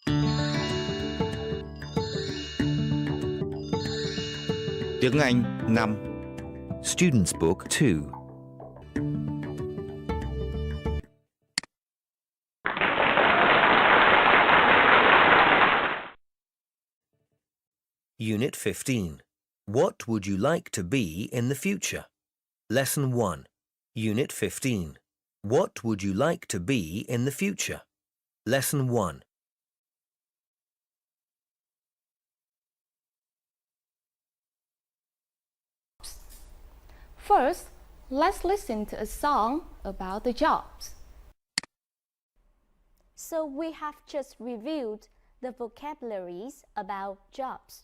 Tiếng Anh 5. Student's Book 2. Unit 15. What would you like to be in the future? Lesson 1. Unit 15. What would you like to be in the future? Lesson 1. First, let's listen to a song about the jobs. So we have just reviewed the vocabularies about jobs.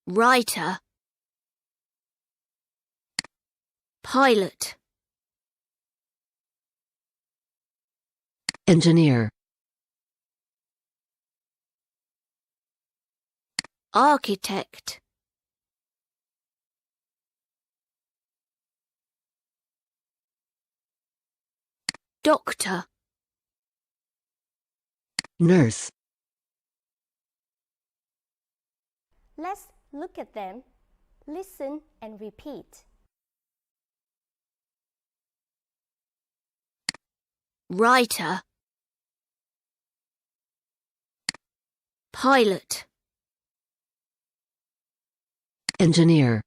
Writer, pilot, engineer, architect, doctor, nurse. Let's look at them, listen and repeat. Writer, pilot, engineer,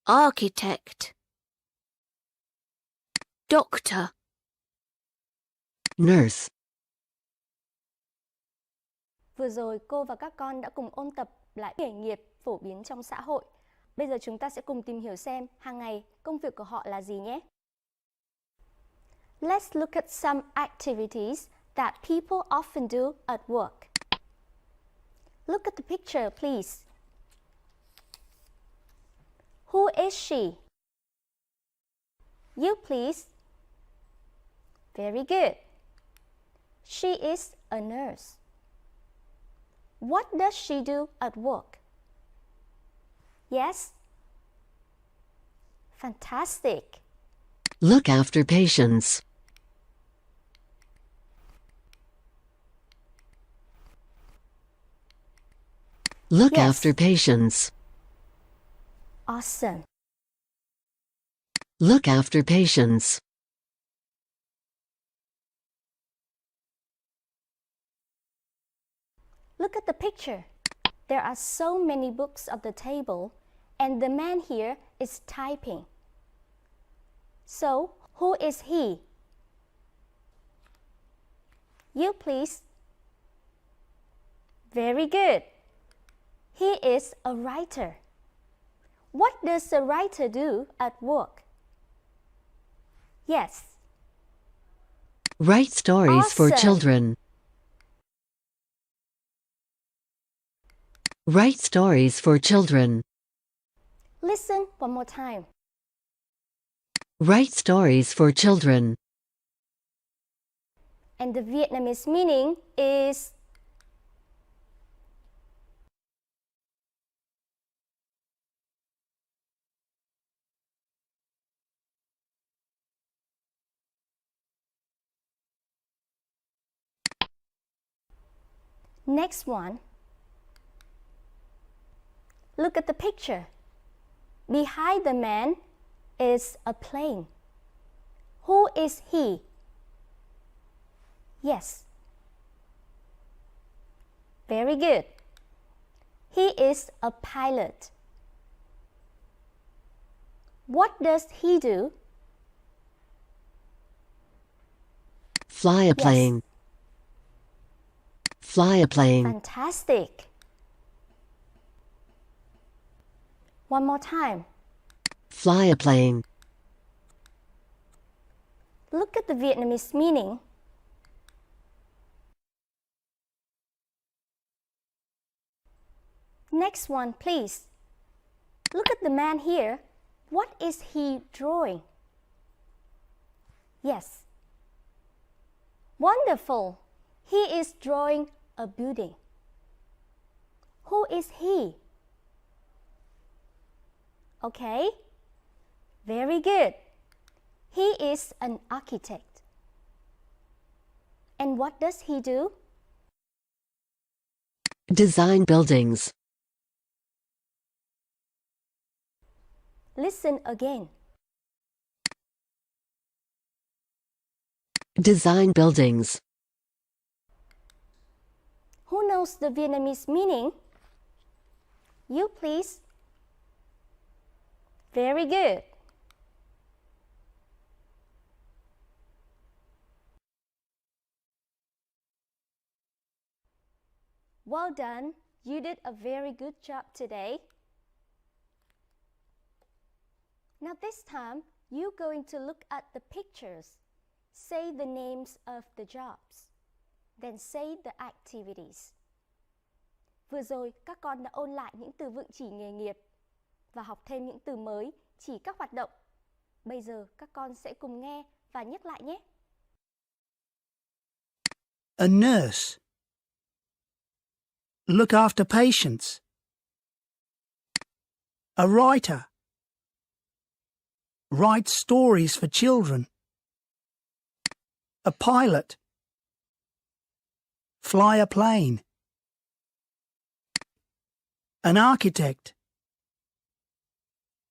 architect, doctor, nurse. Vừa rồi cô và các con đã cùng ôn tập lại nghề nghiệp phổ biến trong xã hội. Bây giờ chúng ta sẽ cùng tìm hiểu xem hàng ngày công việc của họ là gì nhé. Let's look at some activities that people often do at work. Look at the picture, please. Who is she? You, please. Very good. She is a nurse. What does she do at work? Yes? Fantastic. Look after patients. Look Yes. after patients. Awesome. Look after patients. Look at the picture. There are so many books on the table, and the man here is typing. So, who is he? You, please. Very good. He is a writer. What does a writer do at work? Yes. Write stories for Awesome. children. Write stories for children. Listen one more time. Write stories for children. And the Vietnamese meaning is next one. Look at the picture. Behind the man is a plane. Who is he? Yes. Very good. He is a pilot. What does he do? Fly a plane. Fly a plane. Fantastic. One more time. Fly a plane. Look at the Vietnamese meaning. Next one, please. Look at the man here. What is he drawing? Yes. Wonderful. He is drawing a building. Who is he? Okay? Very good. He is an architect. And what does he do? Design buildings. Listen again. Design buildings. Who knows the Vietnamese meaning? You, please. Very good. Well done. You did a very good job today. Now this time, you're going to look at the pictures. Say the names of the jobs. Then say the activities. Vừa rồi, các con đã ôn lại những từ vựng chỉ nghề nghiệp và học thêm những từ mới chỉ các hoạt động. Bây giờ, các con sẽ cùng nghe và nhắc lại nhé. A nurse. Look after patients. A writer. Write stories for children. A pilot. Fly a plane. An architect.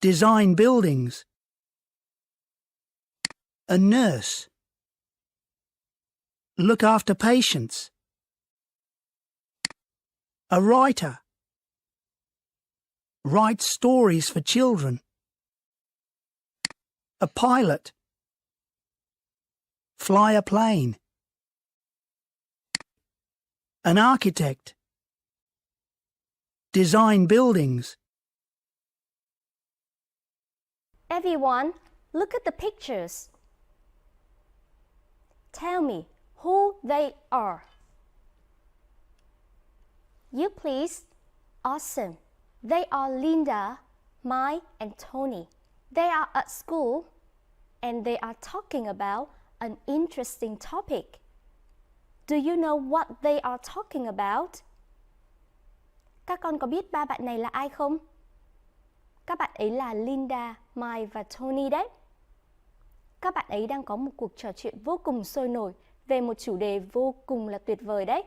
Design buildings. A nurse. Look after patients. A writer. Write stories for children. A pilot. Fly a plane. An architect. Design buildings. Everyone, look at the pictures. Tell me who they are. You please. Awesome. They are Linda, Mike, and Tony. They are at school and they are talking about an interesting topic. Do you know what they are talking about? Các con có biết ba bạn này là ai không? Các bạn ấy là Linda, Mike và Tony đấy. Các bạn ấy đang có một cuộc trò chuyện vô cùng sôi nổi về một chủ đề vô cùng là tuyệt vời đấy.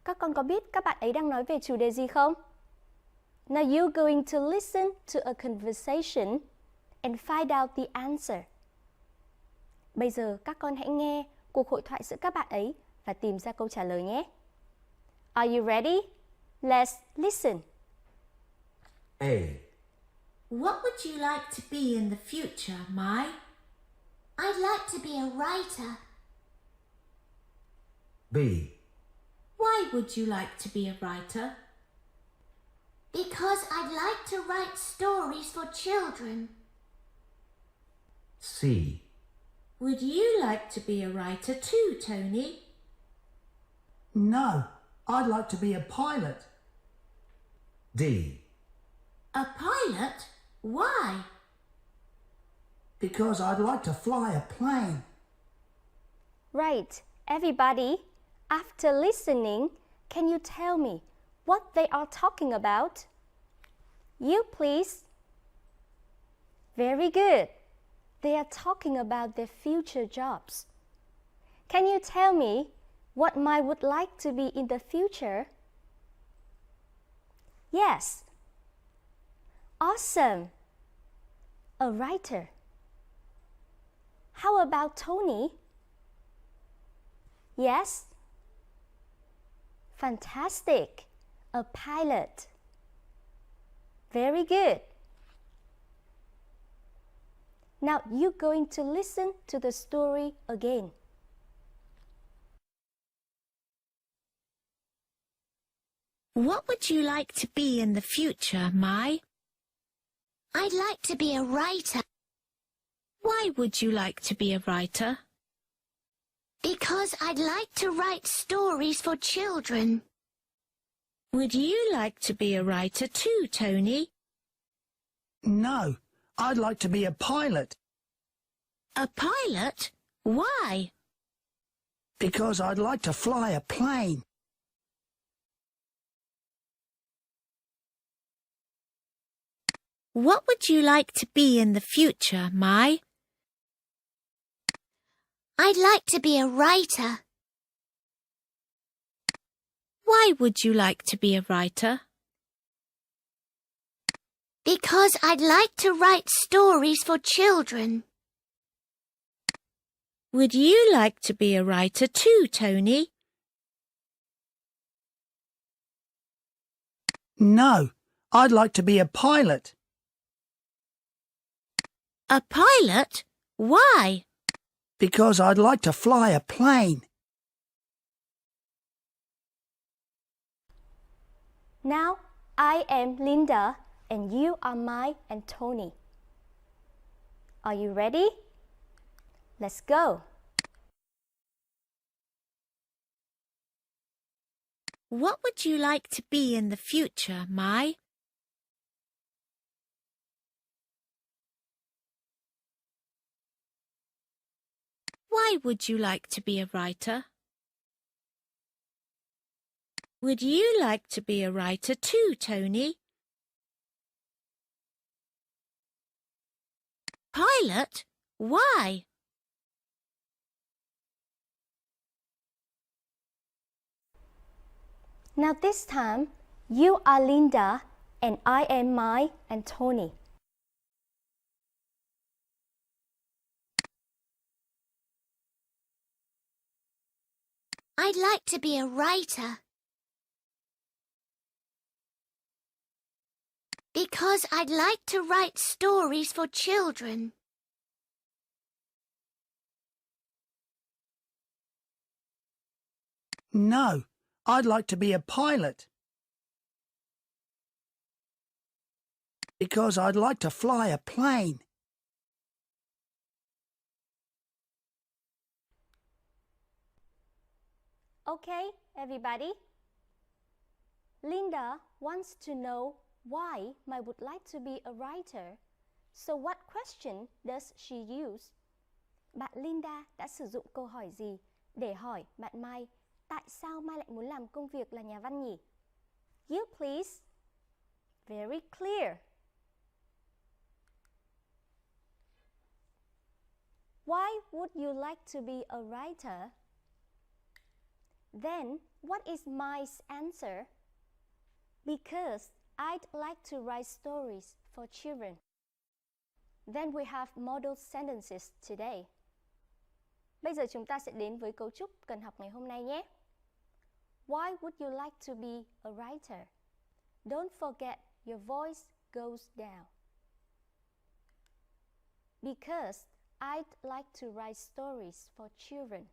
Các con có biết các bạn ấy đang nói về chủ đề gì không? Now you're going to listen to a conversation and find out the answer. Bây giờ các con hãy nghe cuộc hội thoại giữa các bạn ấy và tìm ra câu trả lời nhé. Are you ready? Let's listen. A. What would you like to be in the future, Mai? I'd like to be a writer. B. Why would you like to be a writer? Because I'd like to write stories for children. C. Would you like to be a writer too, Tony? No, I'd like to be a pilot. D. A pilot? Why? Because I'd like to fly a plane. Right, everybody, after listening, can you tell me what they are talking about? You, please. Very good. They are talking about their future jobs. Can you tell me what Mai would like to be in the future? Yes. Awesome. A writer. How about Tony? Yes. Fantastic. A pilot. Very good. Now you're going to listen to the story again. What would you like to be in the future, Mai? I'd like to be a writer. Why would you like to be a writer? Because I'd like to write stories for children. Would you like to be a writer too, Tony? No, I'd like to be a pilot. A pilot? Why? Because I'd like to fly a plane. What would you like to be in the future, Mai? I'd like to be a writer. Why would you like to be a writer? Because I'd like to write stories for children. Would you like to be a writer too, Tony? No, I'd like to be a pilot. A pilot? Why? Because I'd like to fly a plane. Now, I am Linda and you are Mai and Tony. Are you ready? Let's go. What would you like to be in the future, Mai? Why would you like to be a writer? Would you like to be a writer too, Tony? Pilot? Why? Now this time, you are Linda and I am Mai and Tony. I'd like to be a writer. Because I'd like to write stories for children. No, I'd like to be a pilot. Because I'd like to fly a plane. Okay, everybody. Linda wants to know why Mai would like to be a writer. So what question does she use? Bạn Linda đã sử dụng câu hỏi gì để hỏi bạn Mai tại sao Mai lại muốn làm công việc là nhà văn nhỉ? You please. Very clear. Why would you like to be a writer? Then, what is Mai's answer? Because I'd like to write stories for children. Then we have model sentences today. Bây giờ chúng ta sẽ đến với cấu trúc cần học ngày hôm nay nhé. Why would you like to be a writer? Don't forget your voice goes down. Because I'd like to write stories for children.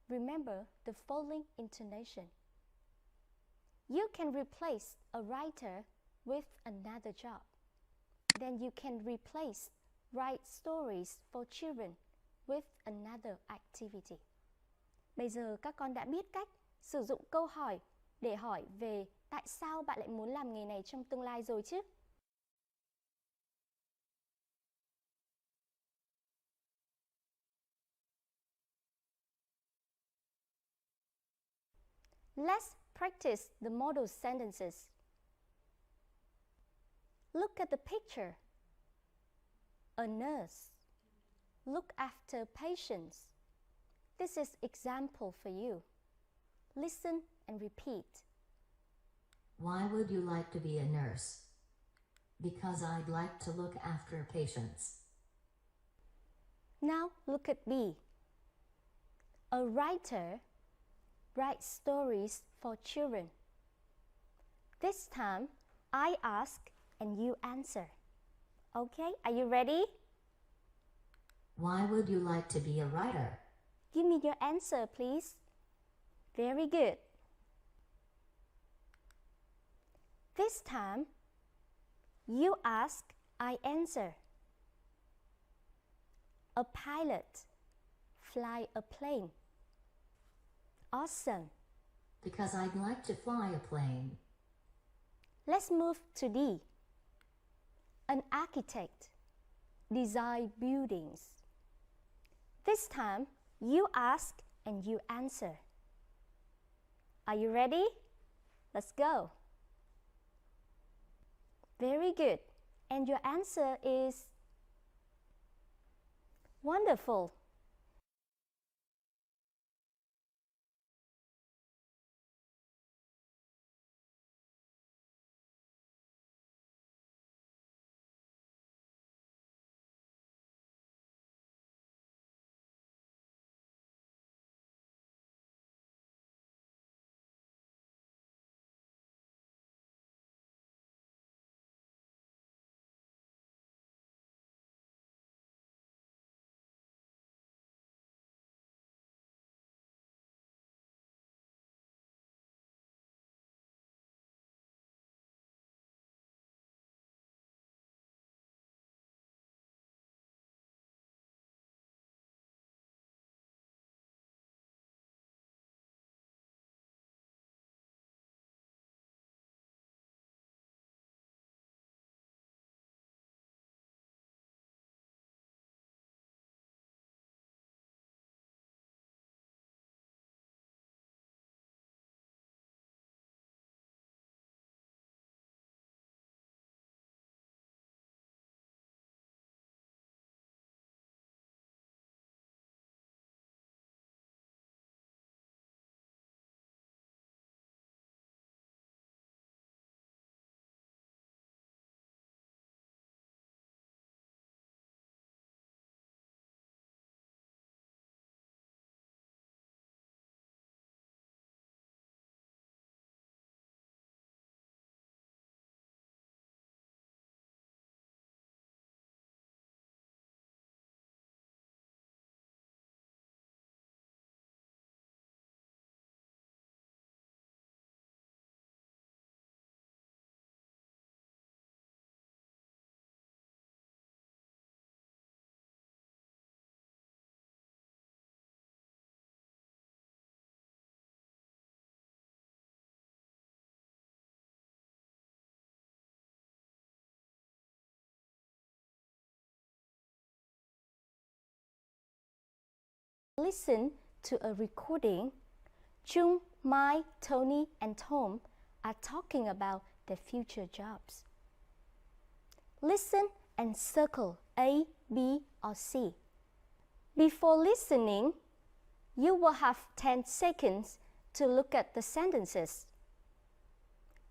Remember the following intonation. You can replace a writer with another job. Then you can replace write stories for children with another activity. Bây giờ các con đã biết cách sử dụng câu hỏi để hỏi về tại sao bạn lại muốn làm nghề này trong tương lai rồi chứ? Let's practice the model sentences. Look at the picture. A nurse. Look after patients. This is example for you. Listen and repeat. Why would you like to be a nurse? Because I'd like to look after patients. Now look at B. A writer writes stories for children. This time, I ask and you answer. Okay, are you ready? Why would you like to be a writer? Give me your answer, please. Very good. This time, you ask, I answer. A pilot fly a plane. Awesome. Because I'd like to fly a plane. Let's move to D. An architect design buildings. This time, you ask and you answer. Are you ready? Let's go. Very good. And your answer is wonderful. Listen to a recording. Chung, Mai, Tony, and Tom are talking about their future jobs. Listen and circle A, B, or C. Before listening, you will have 10 seconds to look at the sentences.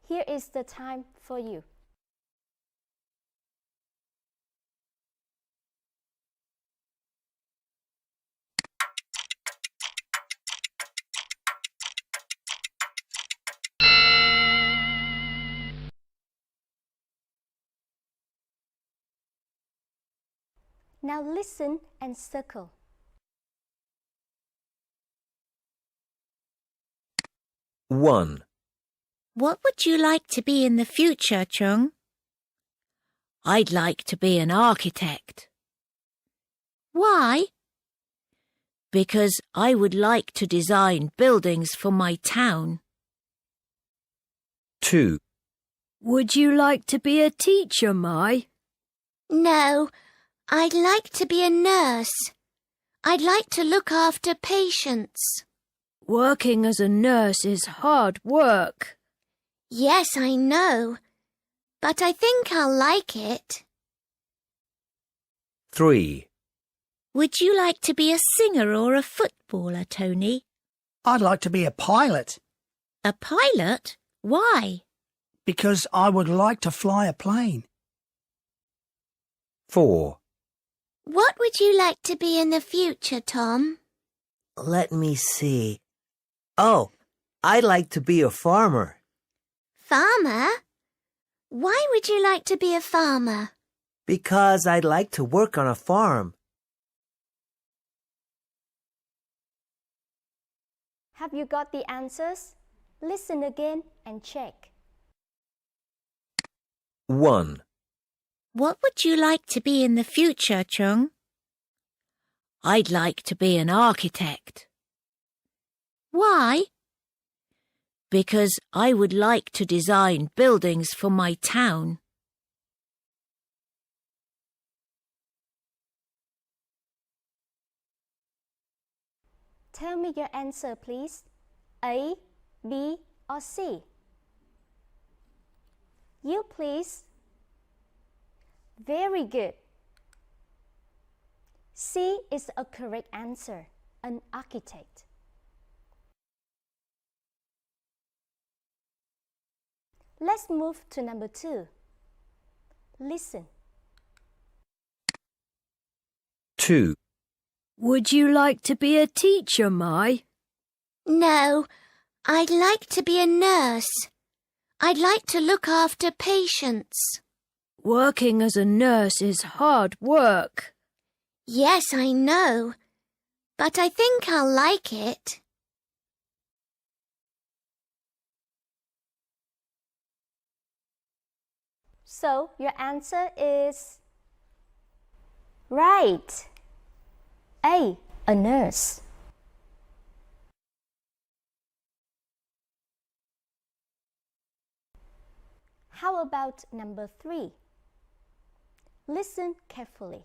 Here is the time for you. Now listen and circle. One. What would you like to be in the future, Chung? I'd like to be an architect. Why? Because I would like to design buildings for my town. 2. Would you like to be a teacher, Mai? No, I'd like to be a nurse. I'd like to look after patients. Working as a nurse is hard work. Yes, I know, but I think I'll like it. 3. Would you like to be a singer or a footballer, Tony? I'd like to be a pilot A pilot? Why? because I would like to fly a plane. 4. What would you like to be in the future, Tom? Let me see. Oh, I'd like to be a farmer. Farmer? Why would you like to be a farmer? Because I'd like to work on a farm. Have you got the answers? Listen again and check. 1. What would you like to be in the future, Chung? I'd like to be an architect. Why? Because I would like to design buildings for my town. Tell me your answer, please. A, B, or C? You, please. Very good. C is a correct answer, an architect. Let's move to number 2. Listen. 2. Would you like to be a teacher, Mai? No, I'd like to be a nurse. I'd like to look after patients. Working as a nurse is hard work. Yes, I know, but I think I'll like it. So your answer is right. A nurse. How about number 3? Listen carefully.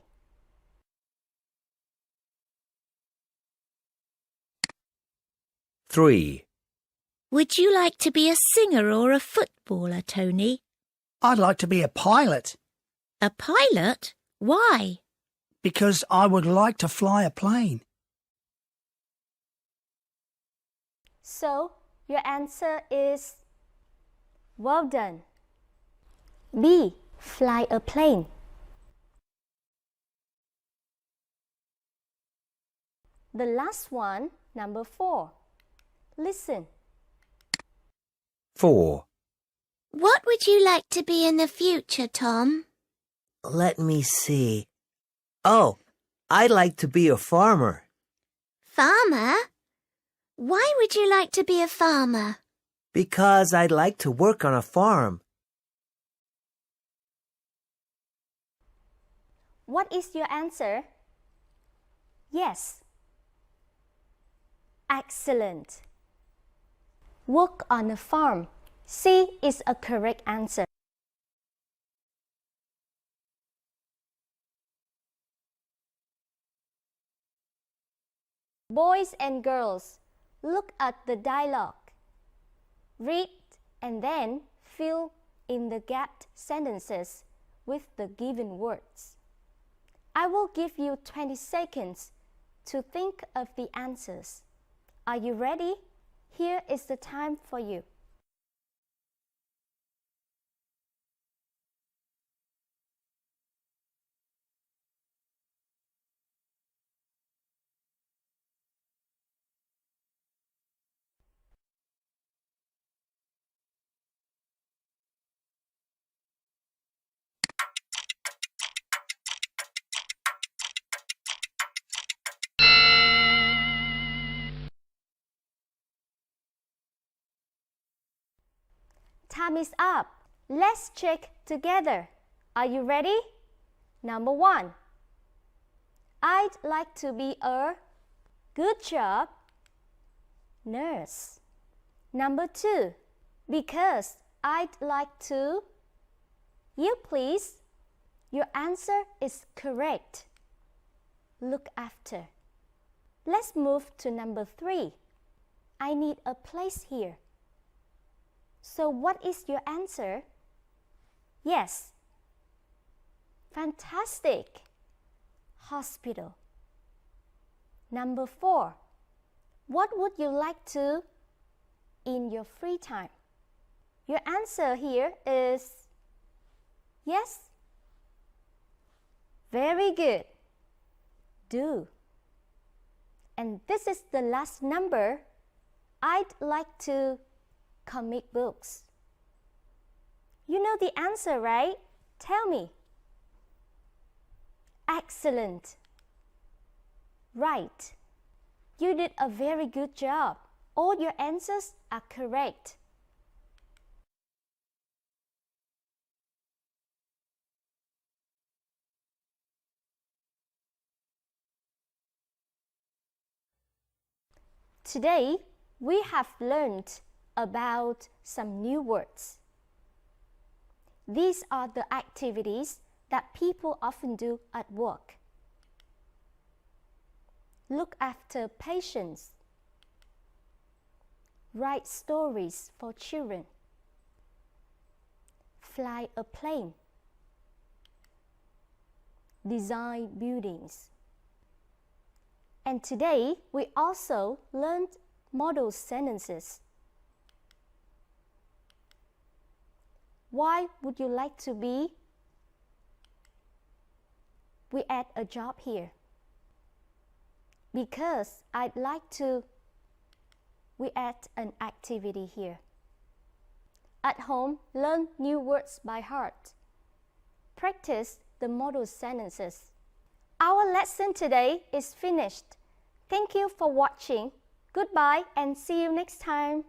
3. Would you like to be a singer or a footballer, Tony? I'd like to be a pilot A pilot? Why? because I would like to fly a plane. So your answer is well done. B. Fly a plane. The last one, number 4. Listen. 4. What would you like to be in the future, Tom? Let me see. Oh, I'd like to be a farmer. Farmer? Why would you like to be a farmer? Because I'd like to work on a farm. What is your answer? Yes. Excellent. Work on a farm. C is a correct answer. Boys and girls, look at the dialogue. Read and then fill in the gapped sentences with the given words. I will give you 20 seconds to think of the answers. Are you ready? Here is the time for you. Time is up. Let's check together. Are you ready? Number 1. I'd like to be a good job nurse. Number 2. Because I'd like to. You please. Your answer is correct. Look after. Let's move to number 3. I need a place here. So what is your answer? Yes. Fantastic. Hospital. Number 4. What would you like to in your free time? Your answer here is yes. Very good. Do. And this is the last number. I'd like to comic books. You know the answer, right? Tell me. Excellent. Right. You did a very good job. All your answers are correct. Today, we have learned about some new words. These are the activities that people often do at work. Look after patients. Write stories for children. Fly a plane. design buildings. And today, we also learned model sentences. Why would you like to be? We add a job here. Because I'd like to, we add an activity here. At home, learn new words by heart. Practice the model sentences. Our lesson today is finished. Thank you for watching. Goodbye and see you next time.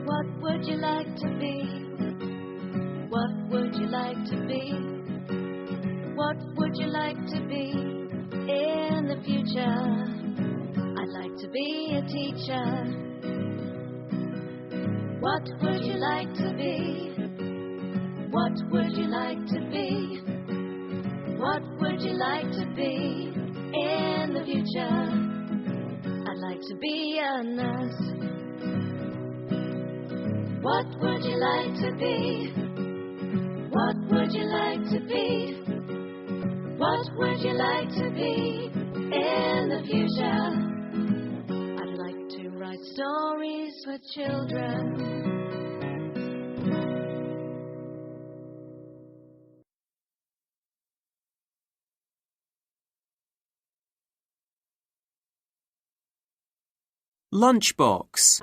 What would you like to be? What would you like to be? What would you like to be in the future? I'd like to be a teacher. What would you like to be? What would you like to be? What would you like to be in the future? I'd like to be a nurse. What would you like to be? What would you like to be? What would you like to be in the future? I'd like to write stories for children. Lunchbox.